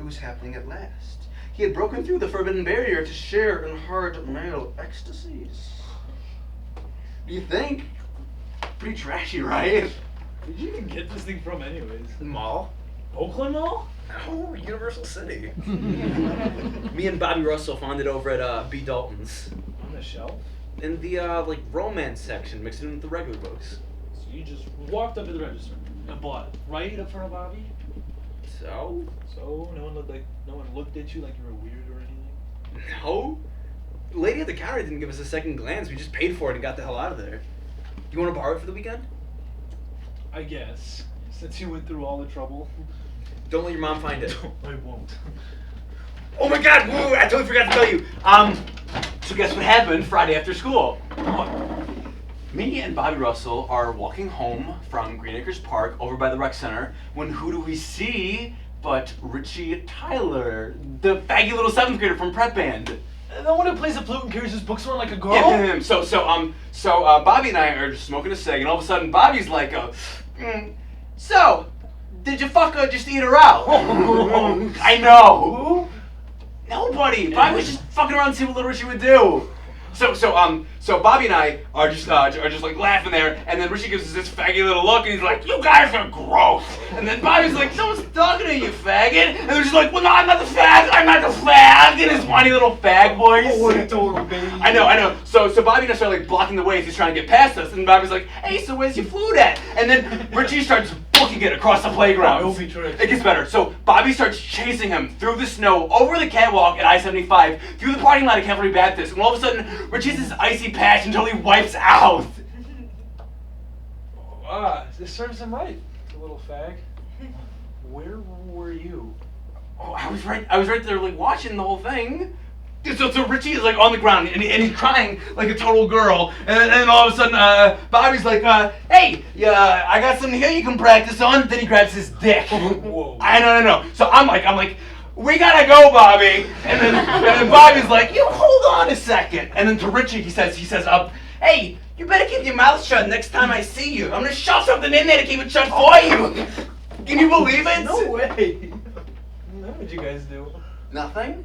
It was happening at last. He had broken through the forbidden barrier to share in hard male ecstasies. Do you think? Pretty trashy, right? Where'd you even get this thing from anyways? Mall? Oakland Mall? Oh, Universal City. Me and Bobby Russell found it over at B. Dalton's. On the shelf? In the, like, romance section, mixed in with the regular books. So you just walked up to the register and bought it right up front of Bobby? So? So no one looked at you like you were weird or anything? No. The lady at the counter didn't give us a second glance. We just paid for it and got the hell out of there. You want to borrow it for the weekend? I guess. Since you went through all the trouble. Don't let your mom find it. I won't. Oh my god, whoa, I totally forgot to tell you. So guess what happened Friday after school? What? Me and Bobby Russell are walking home from Green Acres Park over by the rec center when who do we see but Richie Tyler, the baggy little 7th grader from prep band. The one who plays the flute and carries his books around like a girl? Yeah, him. So Bobby and I are just smoking a cig, and all of a sudden Bobby's like, so, did you fuck her just eat her out? I know. Nobody. Bobby was just fucking around to see what little Richie would do. So Bobby and I are just like laughing there, and then Richie gives us this faggy little look, and he's like, "You guys are gross." And then Bobby's like, "Someone's talking to you, faggot." And they're just like, "Well, no, I'm not the fag. I'm not the fag." In his whiny little fag voice. Oh, what a total baby. I know. So Bobby and I start like blocking the way as he's trying to get past us, and Bobby's like, "Hey, so where's your flute at?" And then Richie starts booking it across the playground. Oh, it gets better. So Bobby starts chasing him through the snow, over the catwalk at I-75, through the parking lot at Calvary Baptist, and all of a sudden, Richie sees this icy patch until he wipes out. This serves him right, the little fag. Where were you? Oh, I was right there, like, watching the whole thing. So Richie is like on the ground and he's crying like a total girl, and then all of a sudden Bobby's like, "Hey, yeah, I got something here you can practice on." Then he grabs his dick. Whoa. I know. So I'm like, "We gotta go, Bobby." And then Bobby's like, "You hold on a second." And then to Richie he says, "Hey, you better keep your mouth shut next time I see you. I'm gonna shove something in there to keep it shut for you." Can you believe it? No way. What did you guys do? Nothing.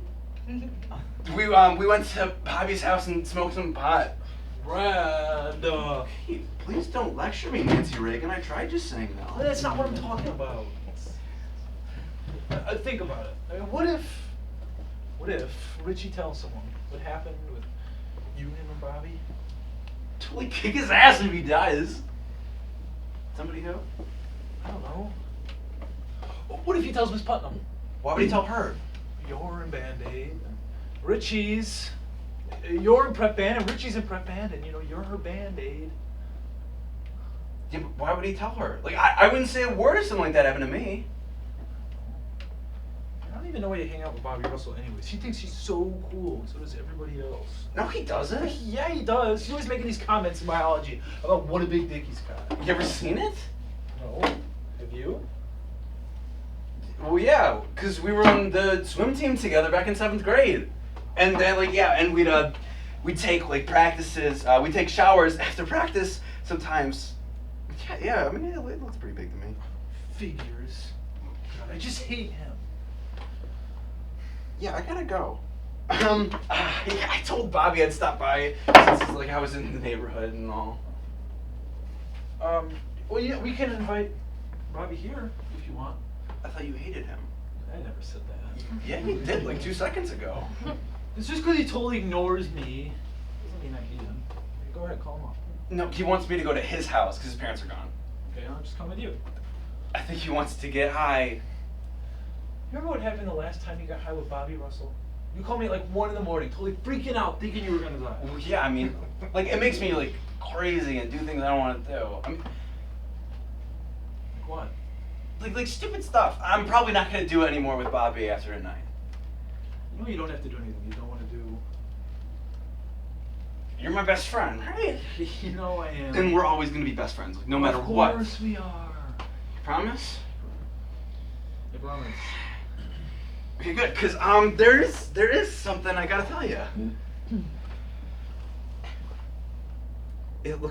We went to Bobby's house and smoked some pot. Brad. Hey, please don't lecture me, Nancy Reagan. I tried just saying no. That's not what I'm talking about. Think about it. I mean, what if Richie tells someone what happened with you, him, and Bobby? Totally kick his ass if he does. Somebody who? I don't know. What if he tells Miss Putnam? Why would he tell her? You're in Band-Aid. Richie's. You're in prep band, and Richie's in prep band, and you're her Band-Aid. Yeah, but why would he tell her? Like, I wouldn't say a word if something like that happened to me. I don't even know why you hang out with Bobby Russell anyways. He thinks he's so cool, and so does everybody else. No, he doesn't. Yeah, he does. He's always making these comments in biology about what a big dick he's got. You ever seen it? No. Have you? Well, yeah, because we were on the swim team together back in 7th grade. And then, and we'd take, like, practices, we'd take showers after practice sometimes. Yeah, I mean, it looks pretty big to me. Figures. God, I just hate him. Yeah, I gotta go. Yeah, I told Bobby I'd stop by since, like, I was in the neighborhood and all. Well, yeah, we can invite Bobby here if you want. I thought you hated him. I never said that. Yeah, you did, like, 2 seconds ago. It's just because he totally ignores me. Doesn't mean I hate him. Go ahead, call him up. No, he wants me to go to his house because his parents are gone. Okay, I'll just come with you. I think he wants to get high. You remember what happened the last time you got high with Bobby Russell? You called me at like 1 in the morning, totally freaking out, thinking you were gonna die. Well, yeah, I mean, like, it makes me, like, crazy and do things I don't want to do. I mean, Like what? like stupid stuff. I'm probably not going to do it anymore with Bobby after at night. You know you don't have to do anything you don't want to do. You're my best friend, right? You know I am. And we're always going to be best friends, like, no matter what. Of course we are. Promise? I promise. Okay, good, because there is something I gotta tell you. It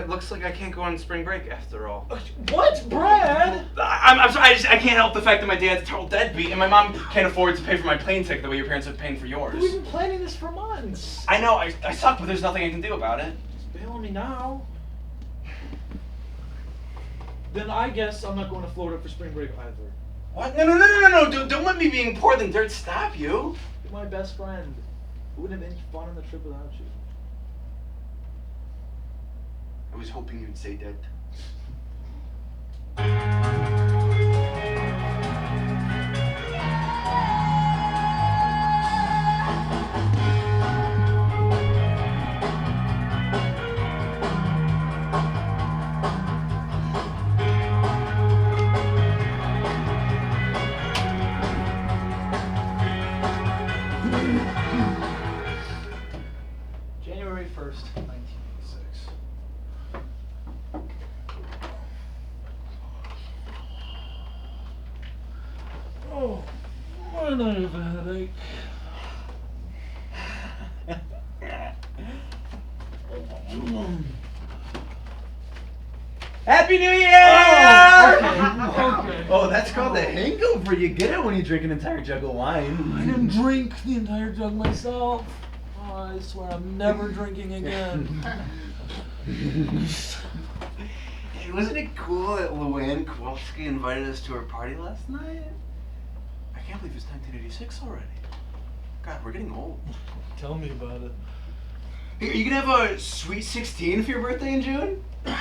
looks like I can't go on spring break after all. What, Brad? I'm sorry. I can't help the fact that my dad's a total deadbeat, and my mom can't afford to pay for my plane ticket the way your parents are paying for yours. We've been planning this for months. I know. I suck, but there's nothing I can do about it. Just bail on me now. Then I guess I'm not going to Florida for spring break either. What? No! Don't let me being poor than dirt stop you. You're my best friend. It wouldn't have been fun on the trip without you. I was hoping you'd say that. January 1st, 1986. Oh, man, I have a headache. Happy New Year! Okay. Oh, that's called a hangover. You get it when you drink an entire jug of I wine. didn't drink the entire jug myself. Oh, I swear I'm never drinking again. Hey, wasn't it cool that Luann Kowalski invited us to her party last night? I can't believe it's 1986 already. God, we're getting old. Tell me about it. Are you gonna have a sweet 16 for your birthday in June? I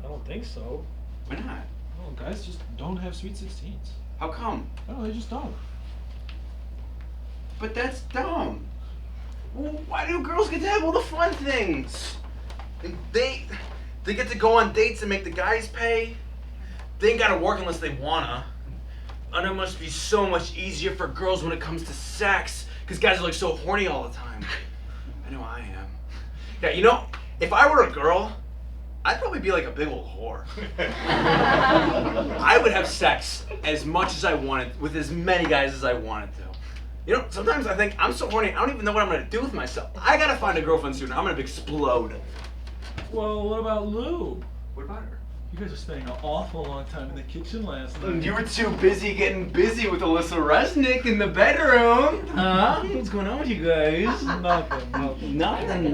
don't think so. Why not? No, guys just don't have sweet 16s. How come? No, they just don't. But that's dumb. Well, why do girls get to have all the fun things? They get to go on dates and make the guys pay. They ain't gotta work unless they wanna. And it must be so much easier for girls when it comes to sex, because guys are like so horny all the time. I know I am. Yeah, you know, if I were a girl, I'd probably be like a big old whore. I would have sex as much as I wanted with as many guys as I wanted to. You know, sometimes I think I'm so horny, I don't even know what I'm gonna do with myself. I gotta find a girlfriend soon. I'm gonna explode. Well, what about Lou? What about her? You guys were spending an awful long time in the kitchen last night. You were too busy getting busy with Alyssa Resnick in the bedroom. Huh? What's going on with you guys? Nothing. Nothing.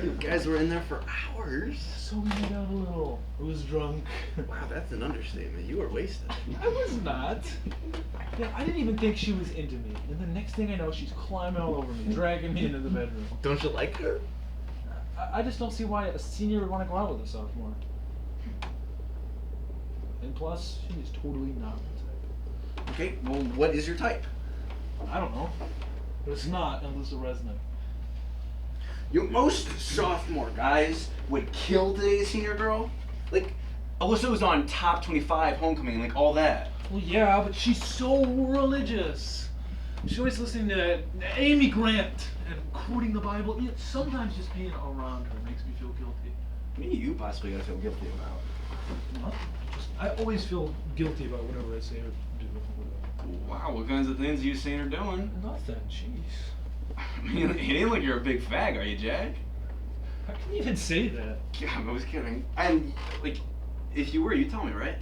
You guys were in there for hours. So we made out a little. I was drunk. Wow, that's an understatement. You were wasted. I was not. Yeah, I didn't even think she was into me. And the next thing I know, she's climbing all over me, dragging me into the bedroom. Don't you like her? I just don't see why a senior would want to go out with a sophomore. And plus, she is totally not my type. Okay, well, what is your type? I don't know. But it's not Alyssa Resnick. Most sophomore guys would kill today's senior girl. Like, Alyssa was on top 25 homecoming and like all that. Well, yeah, but she's so religious. She's always listening to Amy Grant and quoting the Bible. You know, sometimes just being around her makes me feel guilty. What do you possibly gotta feel guilty about? Nothing. I always feel guilty about whatever I say or do. Wow, what kinds of things are you saying or doing? Nothing. Jeez. I mean, it ain't like you're a big fag, are you, Jack? How can you even say that? Yeah, I was kidding. And, like, if you were, you'd tell me, right?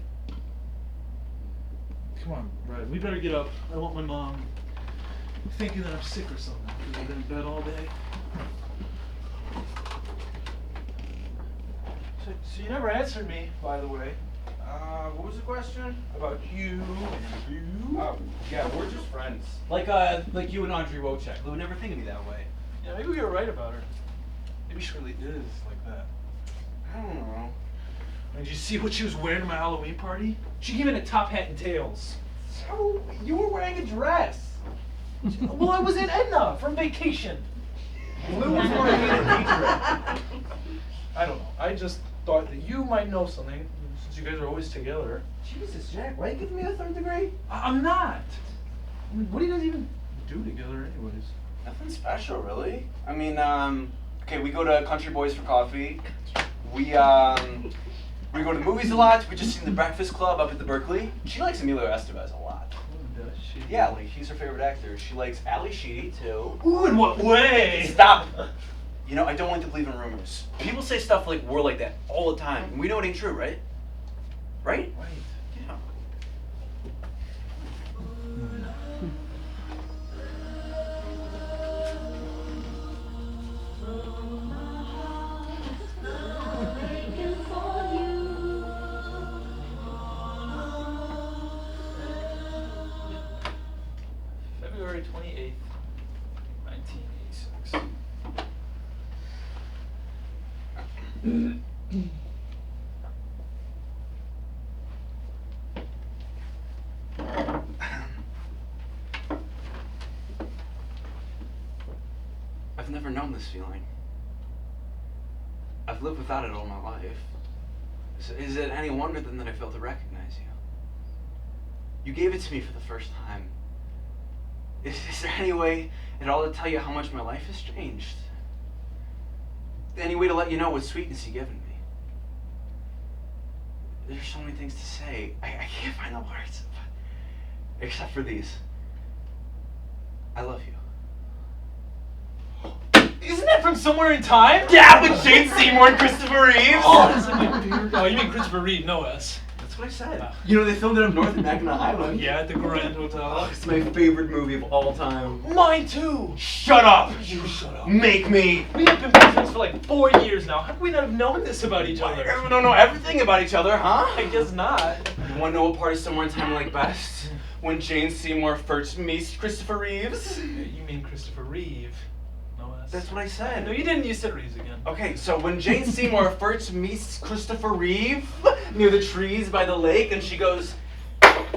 Come on, Brad. We better get up. I want my mom thinking that I'm sick or something because I've been in bed all day. So you never answered me, by the way. What was the question? About you and you. Yeah, we're just friends. Like you and Audrey Wojcik. They would never think of me that way. Yeah, maybe we get right about her. Maybe she really is like that. I don't know. And did you see what she was wearing to my Halloween party? She came in a top hat and tails. So, you were wearing a dress. Well, I was in Edna from vacation. Lou was wearing a Dietrich. I don't know. I just thought that you might know something since you guys are always together. Jesus, Jack, why are you giving me a third degree? I'm not. I mean, what do you guys even do together, anyways? Nothing special, really. I mean, okay, we go to Country Boys for coffee. We go to the movies a lot. We just seen The Breakfast Club up at the Berkeley. She likes Emilio Estevez a lot. Oh, does she? Yeah, like he's her favorite actor. She likes Ali Sheedy too. Ooh, in what way? Stop. You know, I don't like to believe in rumors. People say stuff like we're like that all the time. We know it ain't true, right? Right? Right. Yeah. February 28th, 1986. I've never known this feeling. I've lived without it all my life. Is it any wonder then that I failed to recognize you? You gave it to me for the first time. Is there any way at all to tell you how much my life has changed? Any way to let you know what sweetness you've given me? There's so many things to say. I can't find the words. Except for these. I love you. Isn't that from Somewhere in Time? Yeah, with Jane Seymour and Christopher Reeves. Oh, that's like my favorite. Oh, you mean Christopher Reeve, no S. That's what I said. You know, they filmed it up north in Mackinac Island. Yeah, at the Grand Hotel. Oh, it's my favorite movie of all time. Mine too. Shut up! You shut up. Make me! We have been boyfriends for like 4 years now. How could we not have known this about each other? We don't know everything about each other, huh? I guess not. You wanna know what part of Somewhere in Time I like best? When Jane Seymour first meets Christopher Reeves. You mean Christopher Reeve, no S. That's what I said. No, you didn't. You said Reeves again. Okay, so when Jane Seymour first meets Christopher Reeve near the trees by the lake, and she goes,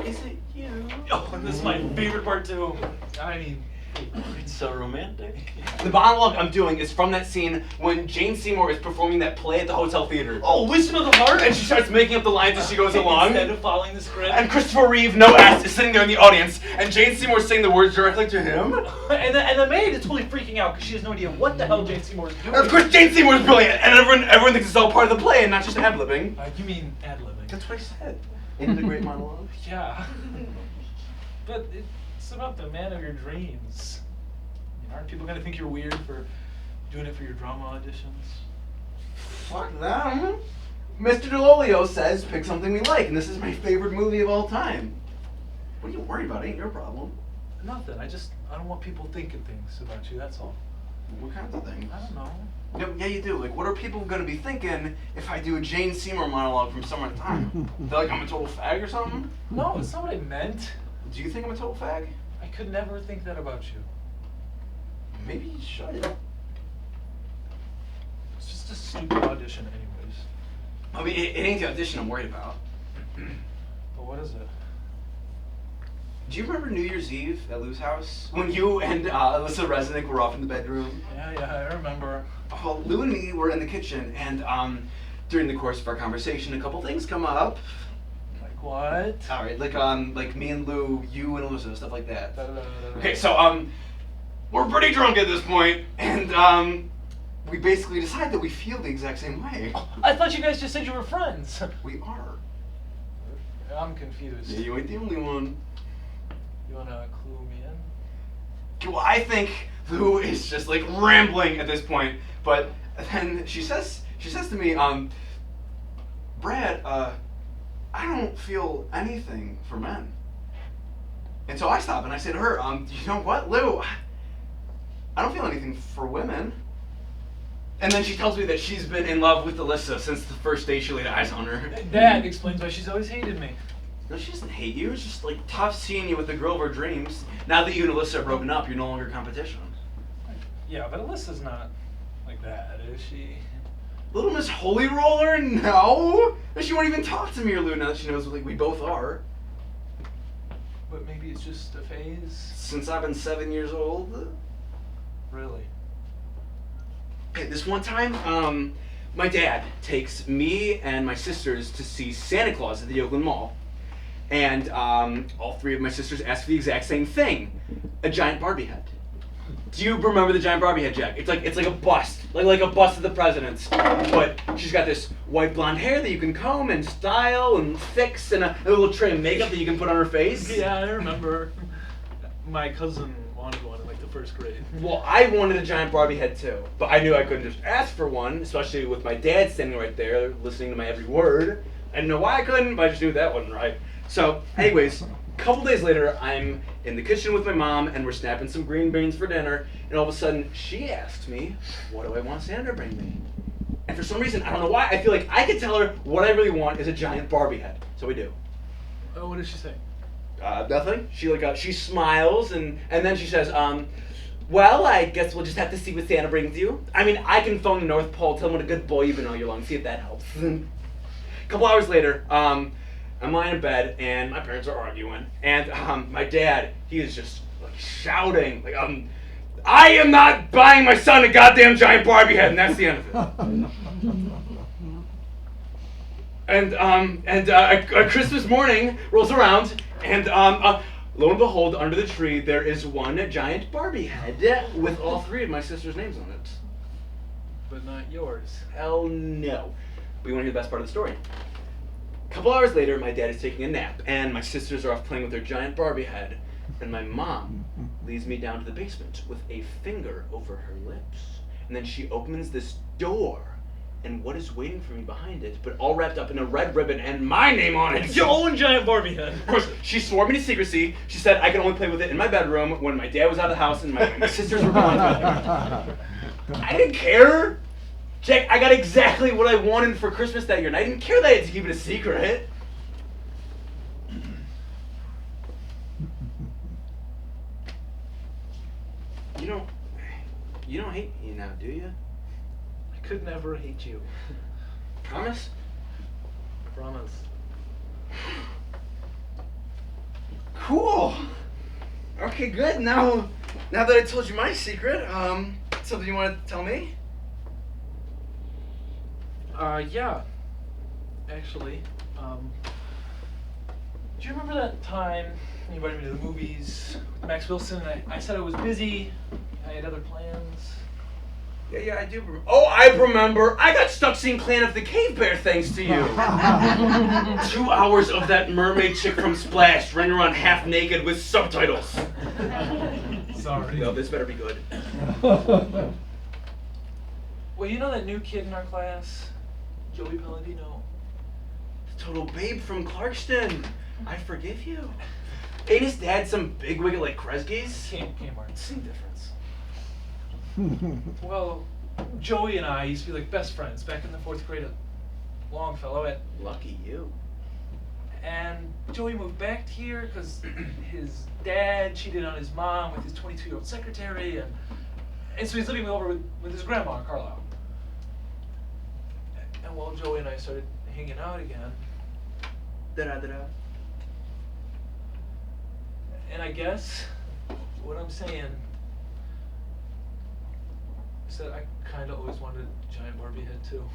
"Is it you?" Oh, and this is my favorite part too. I mean, It's so romantic. The monologue I'm doing is from that scene when Jane Seymour is performing that play at the hotel theater. oh, Wisdom of the Heart. And she starts making up the lines as she goes along. Instead of following the script. And Christopher Reeve, no S, is sitting there in the audience, and Jane Seymour's saying the words directly to him. And the maid is totally freaking out because she has no idea what the hell Jane Seymour is doing. And of course, Jane Seymour's brilliant, and everyone thinks it's all part of the play and not just ad-libbing. You mean ad-libbing? That's what I said. In the great monologue. Yeah. But it's about the man of your dreams. I mean, aren't people gonna think you're weird for doing it for your drama auditions? Fuck them. Mr. DeLolio says pick something we like, and this is my favorite movie of all time. What are you worried about? Ain't your problem. Nothing. I don't want people thinking things about you. That's all. What kinds of things? I don't know. Yeah, you do. Like, what are people gonna be thinking if I do a Jane Seymour monologue from Somewhere in Time? They're like I'm a total fag or something? No, it's not what I meant. Do you think I'm a total fag? I could never think that about you. Maybe you should. It's just a stupid audition, anyways. I mean, it ain't the audition I'm worried about. But what is it? Do you remember New Year's Eve at Lou's house? When you and Alyssa Resnick were off in the bedroom? Yeah, I remember. Well, Lou and me were in the kitchen, and during the course of our conversation, a couple things come up. Like what? All right, like me and Lou, you and Alyssa, stuff like that. Okay, Okay, so we're pretty drunk at this point, and we basically decide that we feel the exact same way. I thought you guys just said you were friends. We are. I'm confused. Yeah, you ain't the only one. You wanna clue me in? Well, I think Lou is just like rambling at this point, but then she says to me, Brad, I don't feel anything for men. And so I stop and I say to her, you know what, Lou? I don't feel anything for women. And then she tells me that she's been in love with Alyssa since the first day she laid eyes on her. That explains why she's always hated me. No, she doesn't hate you. It's just like tough seeing you with the girl of her dreams. Now that you and Alyssa are broken up, you're no longer competition. Yeah, but Alyssa's not like that, is she? Little Miss Holy Roller? No! She won't even talk to me or Lou now that she knows like we both are. But maybe it's just a phase? Since I've been 7 years old. Really? Okay, this one time, my dad takes me and my sisters to see Santa Claus at the Oakland Mall. And all three of my sisters asked for the exact same thing, a giant Barbie head. Do you remember the giant Barbie head, Jack? It's like a bust, like a bust of the president's. But she's got this white blonde hair that you can comb and style and fix, and a little tray of makeup that you can put on her face. Yeah, I remember. My cousin wanted one in like the first grade. Well, I wanted a giant Barbie head too, but I knew I couldn't just ask for one, especially with my dad standing right there, listening to my every word. I didn't know why I couldn't, but I just knew that wasn't right. So, anyways, a couple days later, I'm in the kitchen with my mom, and we're snapping some green beans for dinner, and all of a sudden, she asks me, what do I want Santa to bring me? And for some reason, I don't know why, I feel like I could tell her what I really want is a giant Barbie head. So we do. Oh, what did she say? Nothing. She smiles, and then she says, well, I guess we'll just have to see what Santa brings you. I mean, I can phone the North Pole, tell them what a good boy you've been all year long, see if that helps. A couple hours later, I'm lying in bed, and my parents are arguing, and my dad, he is just like shouting, like, I am not buying my son a goddamn giant Barbie head, and that's the end of it. And Christmas morning rolls around, and lo and behold, under the tree, there is one giant Barbie head with all three of my sister's names on it. But not yours. Hell no. But you want to hear the best part of the story? A couple hours later, my dad is taking a nap, and my sisters are off playing with their giant Barbie head, and my mom leads me down to the basement with a finger over her lips. And then she opens this door, and what is waiting for me behind it, but all wrapped up in a red ribbon and my name on it. Your own giant Barbie head. Of course, she swore me to secrecy. She said I could only play with it in my bedroom when my dad was out of the house and my sisters were gone. I didn't care. Jack, I got exactly what I wanted for Christmas that year, and I didn't care that I had to keep it a secret. You don't hate me now, do you? I could never hate you. Promise? Promise. Cool. Okay, good. Now that I told you my secret, something you want to tell me? Yeah. Actually, do you remember that time you invited me to the movies with Max Wilson? I said I was busy. I had other plans. Yeah, I do remember. Oh, I remember. I got stuck seeing Clan of the Cave Bear thanks to you. 2 hours of that mermaid chick from Splash running around half naked with subtitles. Sorry. No, this better be good. Well, you know that new kid in our class? Joey Palladino. The total babe from Clarkston. I forgive you. Ain't his dad some bigwig like Kresge's? Kmart. Same difference. Well, Joey and I used to be like best friends back in the 4th grade at Longfellow. Lucky you. And Joey moved back here because his dad cheated on his mom with his 22-year-old secretary, and so he's living over with his grandma in Carlisle. And while Joey and I started hanging out again, and I guess what I'm saying is that I kind of always wanted a giant Barbie head too.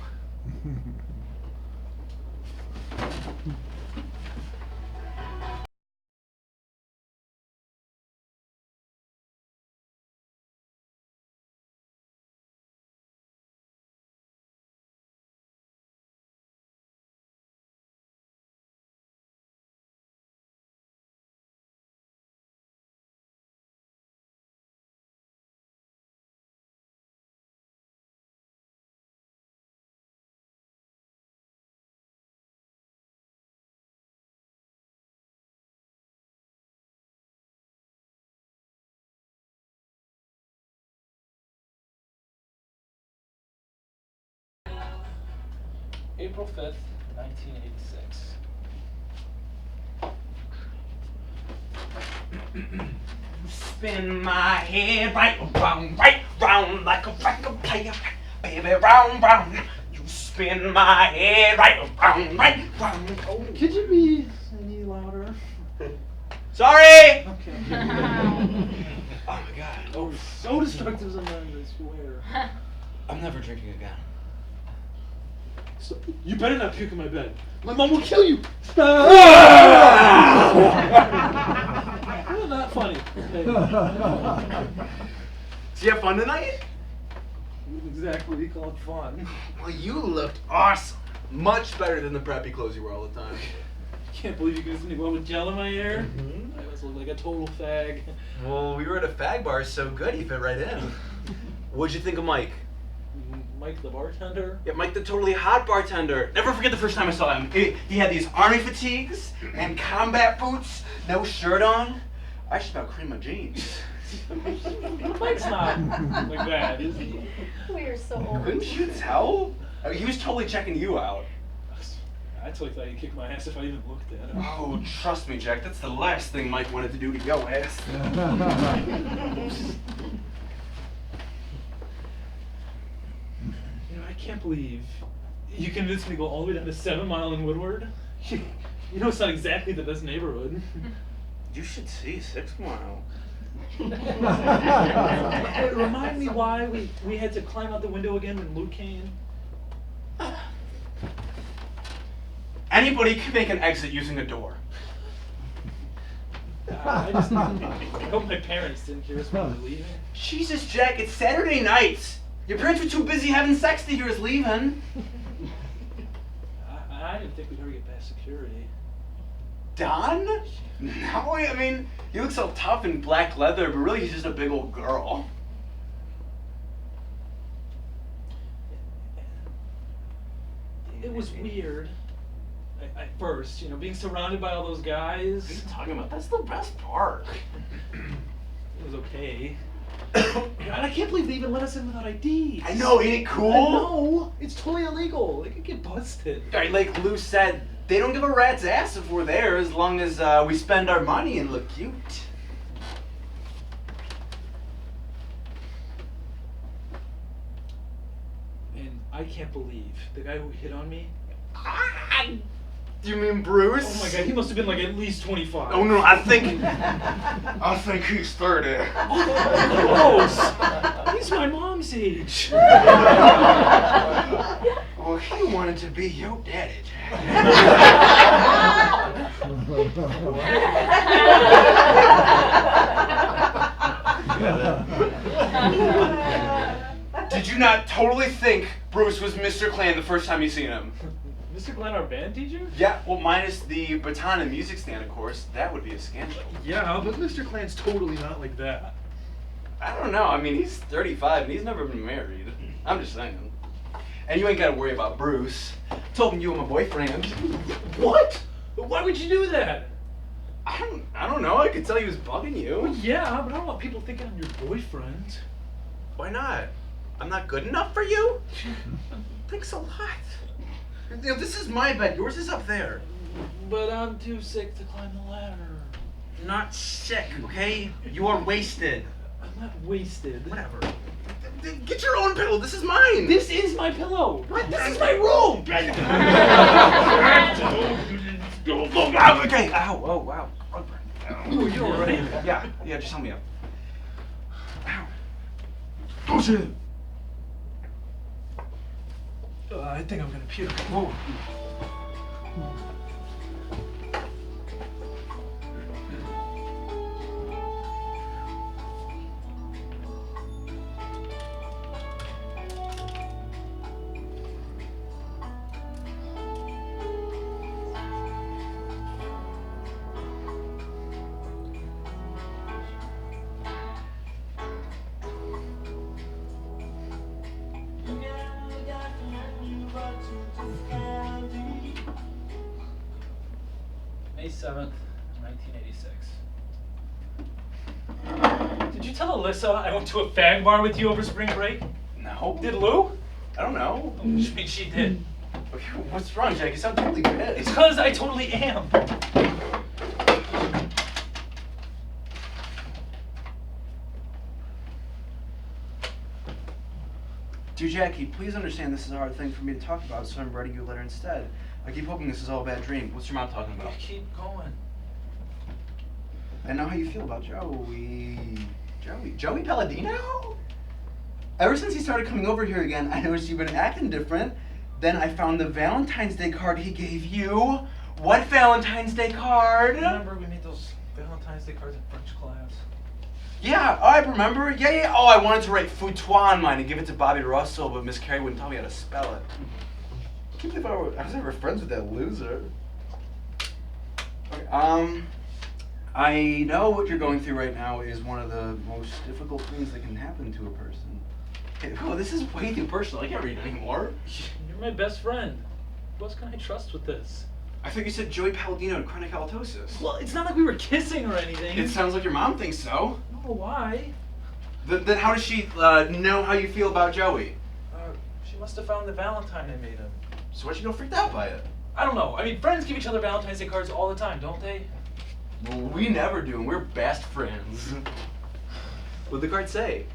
April 5th, 1986. Spin my head right round like a record player, baby, round, round. You spin my head right round. Oh. Could you be any louder? Sorry! Okay. Oh my god. Oh, so destructive sometimes, I swear. I'm never drinking again. So, you better not puke in my bed. My mom will kill you! Well, Well, not funny. Okay. Did you have fun tonight? Exactly what you call it fun. Well, you looked awesome. Much better than the preppy clothes you wore all the time. Can't believe you guys didn't go out with gel in my hair. Mm-hmm. I was must look like a total fag. Well, we were at a fag bar, so good, he fit right in. What'd you think of Mike? Mike the bartender? Yeah, Mike the totally hot bartender. Never forget the first time I saw him. He had these army fatigues and combat boots, no shirt on. I should about cream my jeans. Mike's not like that, is he? We're so old. Couldn't you tell? I mean, he was totally checking you out. I totally thought he'd kick my ass if I even looked at him. Oh, trust me, Jack, that's the last thing Mike wanted to do to your ass. You know, I can't believe you convinced me to go all the way down to 7 Mile in Woodward. You know, it's not exactly the best neighborhood. You should see 6 Mile. Remind me why we had to climb out the window again when Luke came. Anybody can make an exit using a door. I just I hope my parents didn't hear us when we were leaving. Jesus, Jack, it's Saturday night. Your parents were too busy having sex to hear us leaving. I didn't think we'd ever get past security. Don? No, I mean, he looks so tough in black leather, but really he's just a big old girl. It was weird. At first, you know, being surrounded by all those guys. What are you talking about? That's the best part. It was okay. And I can't believe they even let us in without IDs. I know, ain't it cool? I know. It's totally illegal. They could get busted. Right, like Lou said, they don't give a rat's ass if we're there as long as we spend our money and look cute. And I can't believe the guy who hit on me. Do you mean Bruce? Oh my god, he must have been like at least 25. Oh no, I think he's 30. Gross. He's my mom's age. Well, he wanted to be your daddy, Did you not totally think Bruce was Mr. Clan the first time you seen him? Mr. Glenn, our band teacher? Yeah, well, minus the baton and music stand, of course. That would be a scandal. Yeah, but Mr. Clan's totally not like that. I don't know. I mean, he's 35 and he's never been married. I'm just saying. And you ain't got to worry about Bruce. Told him you were my boyfriend. What? Why would you do that? I don't know. I could tell he was bugging Well, you. yeah, but I don't want people thinking I'm your boyfriend. Why not? I'm not good enough for you? Thanks a lot. You know, this is my bed. Yours is up there. But I'm too sick to climb the ladder. Not sick, okay? You are wasted. I'm not wasted. Whatever. Get your own pillow. This is mine. This is my pillow. What? This is my room. Okay. Ow. Oh, wow. Ooh, you alright? Yeah. Just help me up. Ow. Oh, shit. I think I'm gonna puke. Whoa. May 7th, 1986. Did you tell Alyssa I went to a fag bar with you over spring break? No. Did Lou? I don't know. Which means she did. Okay, what's wrong, Jack? You sound totally good. It's because I totally am. Dear Jackie, please understand this is a hard thing for me to talk about, so I'm writing you a letter instead. I keep hoping this is all a bad dream. What's your mom talking about? Keep going. I know how you feel about Joey Palladino? Ever since he started coming over here again, I noticed you've been acting different. Then I found the Valentine's Day card he gave you. What Valentine's Day card? Remember we made those Valentine's Day cards in French class? Yeah, I remember. Yeah. Oh, I wanted to write Foutois on mine and give it to Bobby Russell, but Miss Carey wouldn't tell me how to spell it. I can't believe I was ever friends with that loser. Okay, I know what you're going through right now is one of the most difficult things that can happen to a person. Hey, oh, this is way too personal. I can't read anymore. You're my best friend. Who else can I trust with this? I thought you said Joey Palladino and chronic halitosis. Well, it's not like we were kissing or anything. It sounds like your mom thinks so. No, why? Then how does she know how you feel about Joey? She must have found the Valentine I made him. So why'd you go freaked out by it? I don't know. I mean, friends give each other Valentine's Day cards all the time, don't they? Well, we never do, and we're best friends. What'd the card say?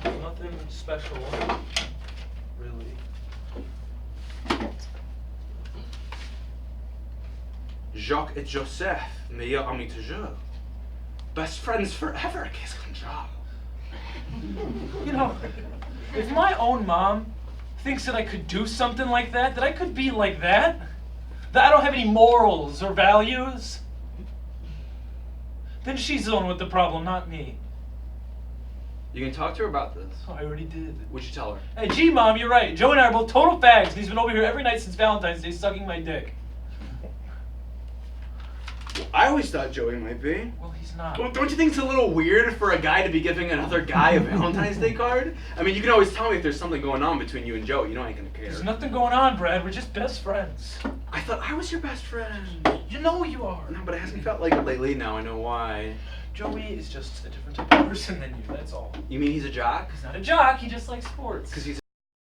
Nothing special, really. Jacques et Joseph, meilleurs amis toujours. Best friends forever, qu'est-ce qu'on job? You know, if my own mom thinks that I could do something like that I could be like that I don't have any morals or values, then she's the one with the problem, not me. You can talk to her about this. Oh, I already did. What'd you tell her? Hey, gee, Mom, you're right. Joe and I are both total fags, and he's been over here every night since Valentine's Day sucking my dick. I always thought Joey might be. Well, he's not. Well, don't you think it's a little weird for a guy to be giving another guy a Valentine's Day card? I mean, you can always tell me if there's something going on between you and Joey. You know I ain't gonna care. There's nothing going on, Brad. We're just best friends. I thought I was your best friend. You know you are. No, but it hasn't felt like it lately. Now I know why. Joey is just a different type of person than you, that's all. You mean he's a jock? He's not a jock, he just likes sports. Because he's